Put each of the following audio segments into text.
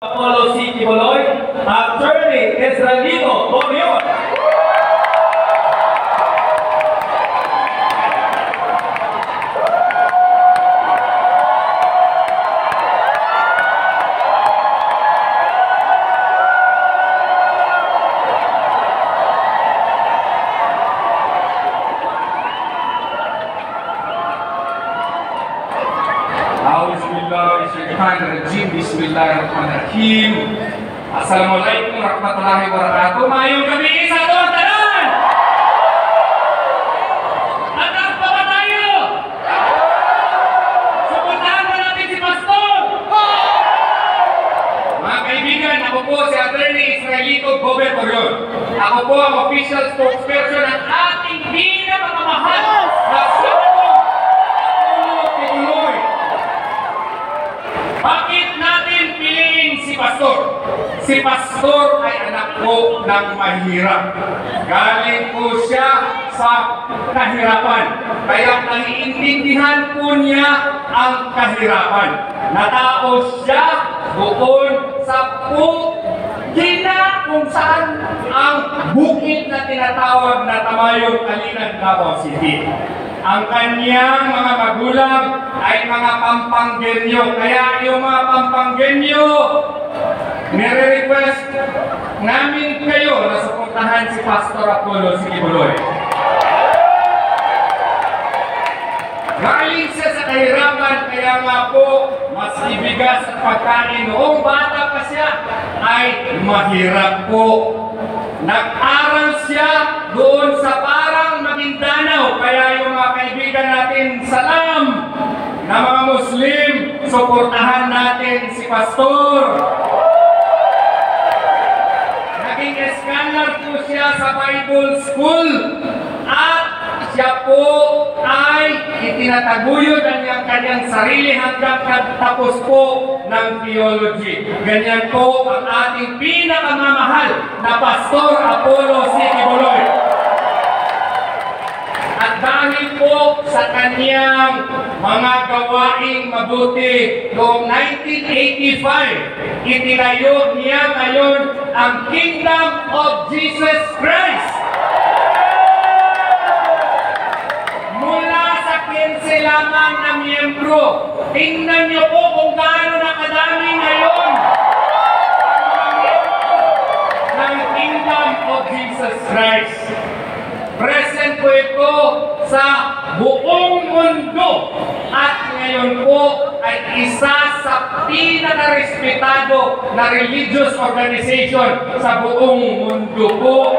Apollo City Boloy, Attorney Esralino Torion. Bismillahirrahmanirrahim. Assalamualaikum warahmatullahi wabarakatuh. Mayong gabi sa aton tanan. Anak pa ba tayo? Suportahan ba natin si Pastor? Mga kaibigan, ako po si Attorney Israelito Torion. Ako po ang official spokesperson ng ating pinakamamahal na Senador Apollo Kibuloy. Bakit natin piliin si Pastor? Si Pastor ay anak ko ng mahirap. Galing po siya sa kahirapan. Kaya naiintindihan po niya ang kahirapan. Natapos siya doon sa Gina kung saan ang bukid na tinatawag na Tamayong Kalinan, Davao City. Ang kanyang mga magulang ay mga Pampanggenyo. Kaya yung mga Pampanggenyo, nire-request namin kayo na suportahan si Pastor Apollo Kibuloy. Galing siya sa kahirapan, kaya nga po mas ibigas at pagkain. Noong bata pa siya ay mahirap po. Nag-aral siya doon sa parang Maguindanao. Kaya yung mga kaibigan natin, salam na mga Muslim, suportahan natin si Pastor. Naging scholar po siya sa Bible School at siya po ay itinataguyod ang kanyang sarili hanggang tapos po ng theology. Ganyan po ang ating pinakamamahal na Pastor Apollo Kibuloy. At dahil po sa kanyang mga gawaing mabuti noong 1985, itinayo niya ngayon ang Kingdom of Jesus Christ. Mula sa 15 lamang na miyembro, tingnan niyo po kung gaano na kadami ngayon ng Kingdom of Jesus Christ. Present po ito sa buong mundo at ngayon po ay isa sa pinaka-respetado na religious organization sa buong mundo po.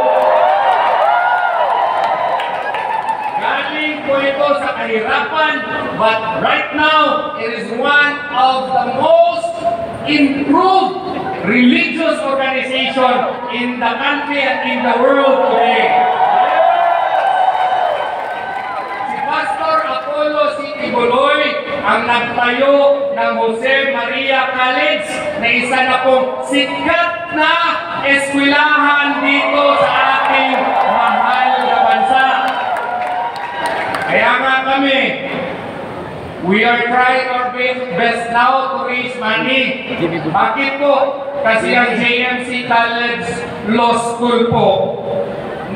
Galing po ito sa kahirapan, but right now it is one of the most improved religious organization in the country and in the world today. Kibuloy ang nagtayo ng Jose Maria College na isa na pong sikat na eskwelahan dito sa ating mahal na bansa. Kaya nga kami, we are trying our best now to raise money. Bakit po? Kasi ang JMC College Law School po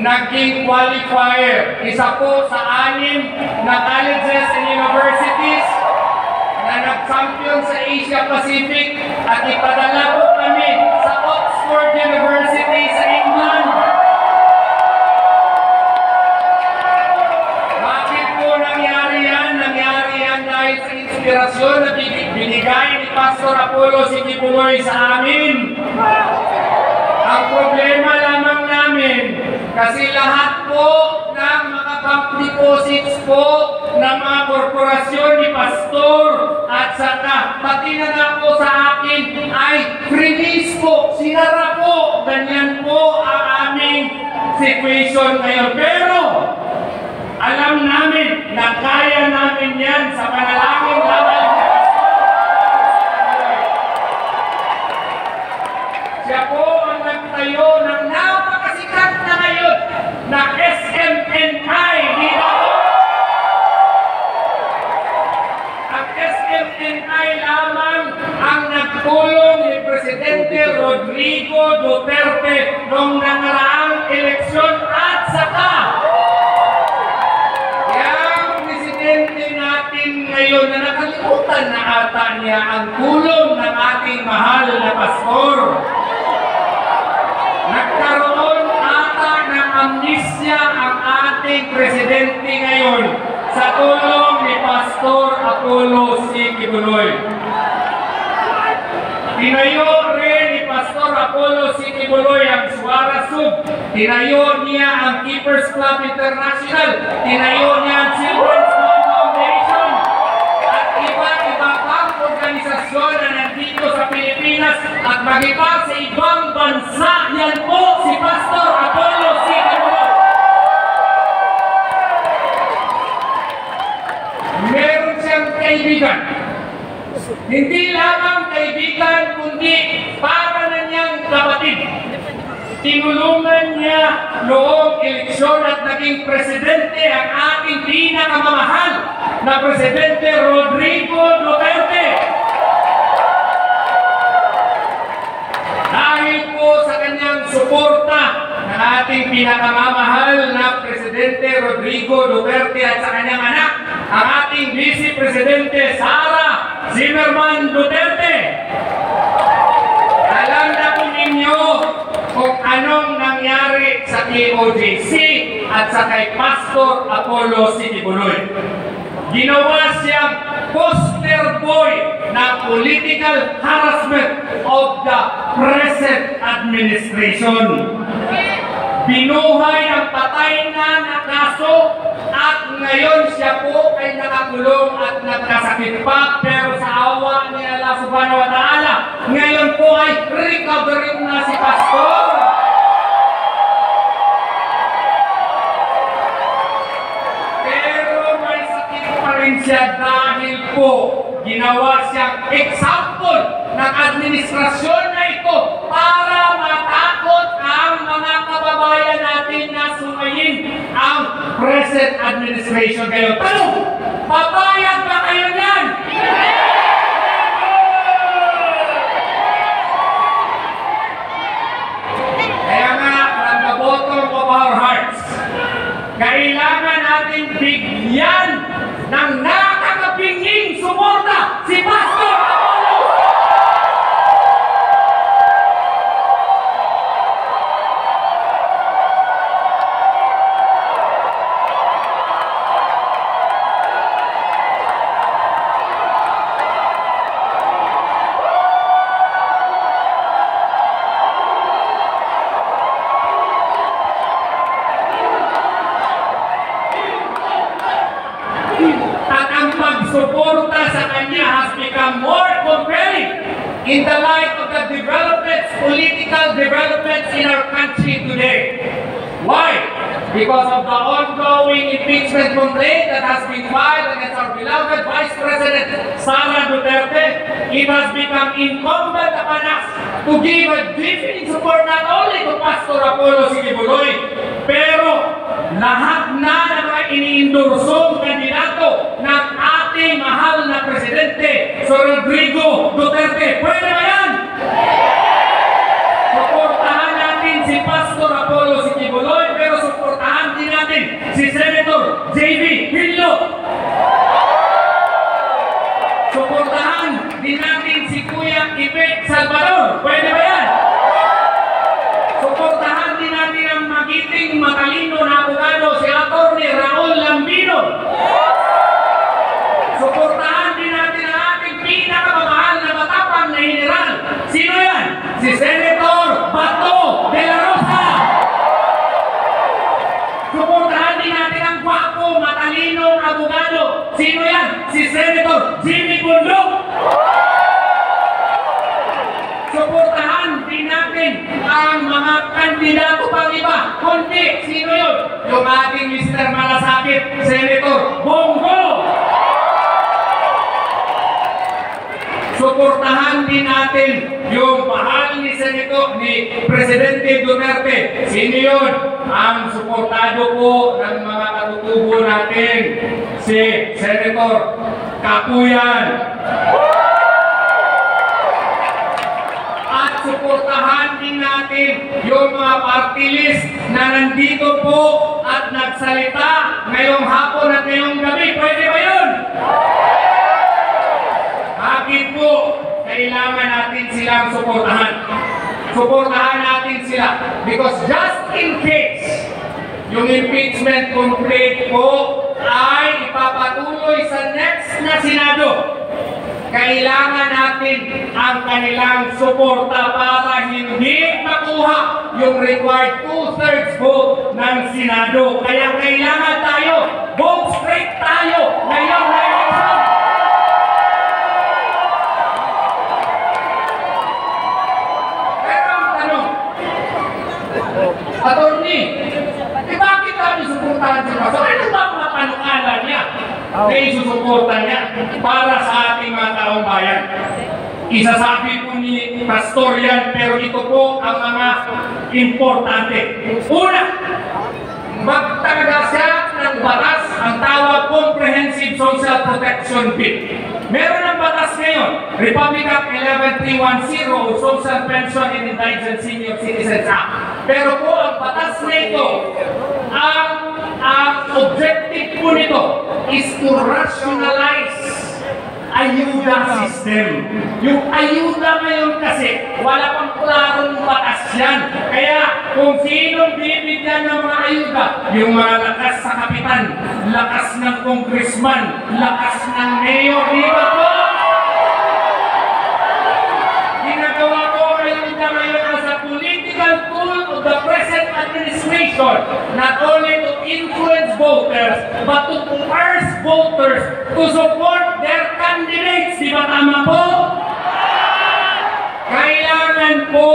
naging qualifier. Isa po sa 6 na colleges and universities na nag-champion sa Asia Pacific at ipadala po kami sa Oxford University sa England. Bakit po nangyari yan? Nangyari yan dahil sa inspirasyon na binigay ni Pastor Apollo Kibuloy sa amin. Ang problema lamang namin, kasi lahat po ng mga bank deposits po ng mga korporasyon ni Pastor at saka pati na nga po sa akin ay freeze po, sinara po. Ganyan po ang aming situation ngayon. Pero alam namin na kaya namin yan sa panalangin lamang. Siya po ang nagtayo ng napakasikat na ngayon na SMNI dito. Ang SMNI lamang ang nagtulong ni Presidente Duterte noong nakaraang eleksyon at saka yung presidente natin ngayon na nakalimutan na ata niya ang tulong ng ating mahal na pastor. Nagkaroon ata ng amnesia ang ating presidente ngayon sa tulong ni Pastor Apollo C. Kibuloy. Tinayo rin ni Pastor Apollo C. Kibuloy ang Suara Sub. Tinayo niya ang Keepers Club International. Tinayo niya ang Children's Home Foundation. At iba-iba pang organisasyon na nandito sa Pilipinas at magiba sa ibang bansa. Yan po si Pastor Apollo C. Kibuloy. Meron siyang kaibigan. Hindi lamang kaibigan, kundi para na niyang kapatid. Tinulungan niya noong eleksyon at naging presidente ang ating pinakamamahal na presidente Rodrigo Duterte. Dahil po sa kanyang suporta ng ating pinakamamahal na presidente Rodrigo Duterte at sa kanyang anak, ang ating Vice Presidente Sara Zimmerman Duterte. Alam na po ninyo kung anong nangyari sa KOJC at sa kay Pastor Apollo C. Kibuloy. Ginawa siyang poster boy ng political harassment of the present administration. Binuhay ang patay na kaso at ngayon siya po ay nakakulong at nagkasakit pa, pero sa awa ni Allah Subhanahu wa Ta'ala, ngayon po ay recovering na si Pastor. Pero may sakit pa rin siya dahil po ginawa siyang example ng administrasyon na ito para matakot ang mga kababayan natin na sumayin ang present administration. Kayo, tanong, papayag ba kayo niyan? Kaya nga, from the bottom of our hearts, kailangan natin bigyan ng nakakapinging suporta si Pastor Apollo. At ang pagsuporta sa kanya has become more compelling in the light of the developments, political developments in our country today. Why? Because of the ongoing impeachment complaint that has been filed against our beloved Vice President Sara Duterte, it has become incumbent upon us to give a definite support not only to Pastor Apollo C. Kibuloy, pero lahat na ng mga iniindorsong kandidato ng ating mahal na presidente, Sir Rodrigo Duterte. Pwede ba yan? Suportahan natin si Pastor Apollo C. Kibuloy, pero suportahan din natin si Senator J.B. Hillo. Suportahan din natin si Kuya Ipe Salvador. Pwede ba yan? Suportahan din natin ang magiting matalino na abogado si Atty. Raul Lambino. Suportahan din natin ang ating pinakamamahal na matapang na general. Sino yan? Si Senator Bato de la Rosa. Suportahan din natin ang gwapo, matalinong abogado. Sino yan? Si Senator Jimmy Bundok. Suportahan din natin ang mga kandidato pang iba. Kundi, sino yun? Yung ating Mr. Malasakit, Senator Bongo. Suportahan din natin yung mahal ni Presidente Duterte. Sino yun? Ang suportado po ng mga katutubo natin, si Senator Kapuyan. At suportahan din natin yung mga party list na nandito po at nagsalita ngayong hapon at ngayong gabi. Pwede ba yun? Bakit po kailangan natin silang suportahan? Suportahan natin sila because just in case yung impeachment complaint po ay ipapatuloy sa next na Senado, kailangan natin ang kanilang suporta para hindi makuha yung required 2/3 vote ng Senado. Kaya kailangan tayo, vote straight tayo ngayong election. Pero ang tanong, Attorney, bakit kami suportahan si Pastor? Ano ba ang mga panukala niya na isusuporta niya para sa ating mga taong bayan? Isasabi po ni Pastor yan, pero ito po ang mga importante. Una, magtaga siya ng batas ang tawag Comprehensive Social Protection Bill. Meron ng batas ngayon, Republic Act 11310 o Social Pension and Indigent Senior Citizens Act. Pero po ang batas na ito, ang objective po nito is to rationalize ayuda system. Yung ayuda ngayon kasi, wala pang klarong batas yan. Kaya kung sinong bibigyan ng mga ayuda, yung mga lakas sa kapitan, lakas ng congressman, lakas ng mayor, di ba po? Ginagawa ko ayuda ngayon as a political tool of the present administration, not only to influence voters, but to coerce voters to support their candidates. Di ba tama po? Kailangan po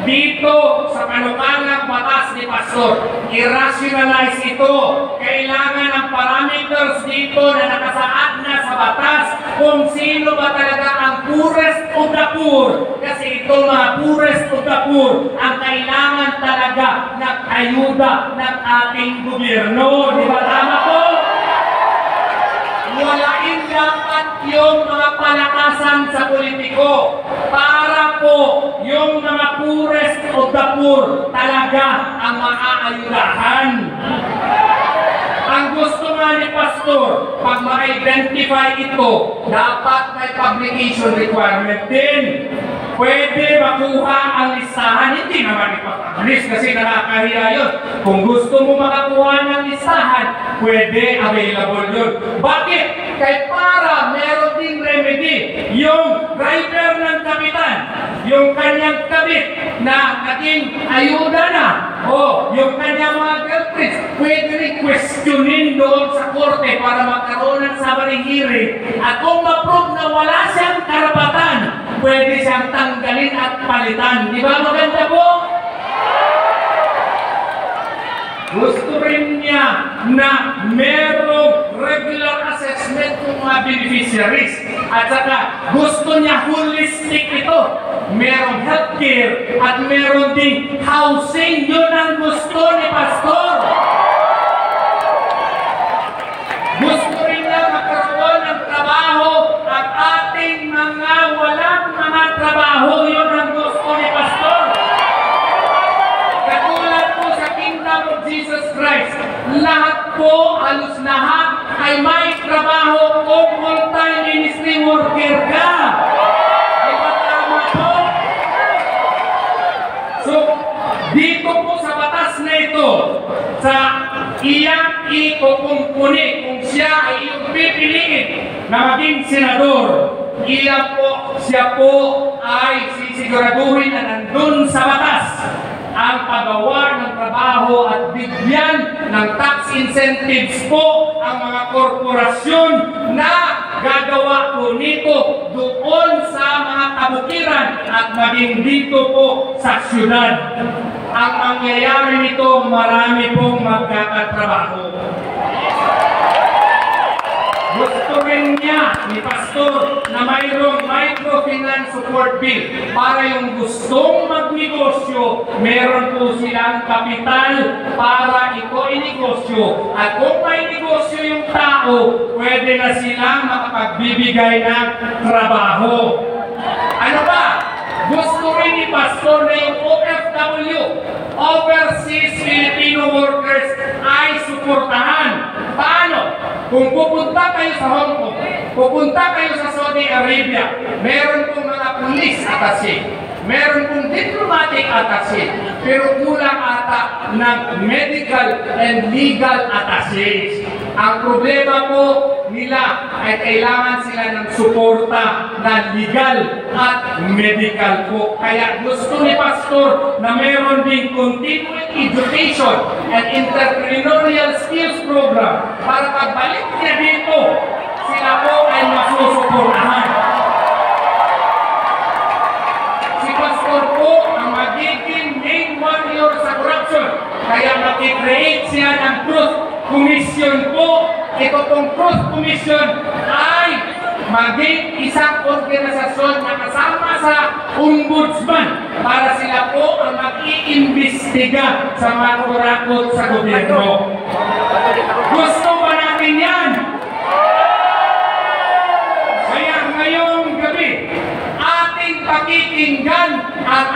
dito sa panukalang batas ni Pastor, i-rationalize ito. Kailangan ang parameters dito na nakasaad na sa batas kung sino ba talaga ang poorest of the poor. Kasi ito mga poorest of the poor ang kailangan talaga ng ayuda ng ating gobyerno. Di ba tama po? Walain dapat yung mga palakasan sa politiko para po yung mga poorest of the poor talaga ang maaayudahan. Ang gusto nga ni Pastor, pag ma-identify ito, dapat may publication requirement din. Pwede makuha ang listahan, hindi naman ipapublish kasi nakakahiya yun. Kung gusto mo makakuha ng listahan, pwede available yun. Bakit? Kaya para meron ding remedy. Yung driver ng kapitan, yung kanyang kabit na naging ayuda na, o yung kanyang mga girlfriends, pwede rin questionin doon sa korte para magkaroon ng summary hearing. At kung ma-prove na wala siyang karapatan, pwede siyang tanggalin at palitan. Di ba maganda po? Gusto rin niya na merong regular assessment ng mga beneficiaries. At saka gusto niya holistic ito. Merong healthcare at meron ding housing. Yun ang gusto ni Pastor. Gusto rin niya magkaroon ng trabaho at ating mga walang mga trabaho. Yun ang gusto ni Pastor. Katulad po sa Kingdom of Jesus Christ, lahat po, halos lahat, ay may trabaho o full-time ministry worker ka. Diba tama po? So, dito po sa batas na ito, sa iyang ikukumpuni kung siya ay iyong pipiliin na maging senador, siya po ay sisiguraduhin na nandun sa batas ang paggawa ng trabaho at bigyan ng tax incentives po ang mga korporasyon na gagawa po nito doon sa mga kabukiran at maging dito po sa syudad. Ang mangyayari nito, marami pong magkakatrabaho. Gusto rin niya ni Pastor na mayroong microfinance support bill para yung gustong magnegosyo, meron po silang kapital para ito inegosyo. At kung may negosyo yung tao, pwede na silang makapagbibigay ng trabaho. Ano ba? Gusto rin ni Pastor na yung OFW, Overseas Filipino Workers, ay suportahan. Paano? Kung pupunta kayo sa Hong Kong, pupunta kayo sa Saudi Arabia, meron pong mga police attaché, meron pong diplomatic attaché, pero kulang ata ng medical and legal attaché. Ang problema po nila ay kailangan sila ng suporta na legal at medical po. Kaya gusto ni Pastor na meron ding continuing education and entrepreneurial skills program para pagbalik niya dito, sila po ay masusuportahan. Si Pastor po ang magiging main warrior sa corruption. Kaya mag-create siya ng Truth Commission po. Ito pong Truth Commission ay maging isang organisasyon na kasama sa ombudsman para sila po ang mag-iimbestiga sa mga kurakot sa gobyerno. Gusto ba natin yan? Kaya ngayong gabi, ating pakikinggan ang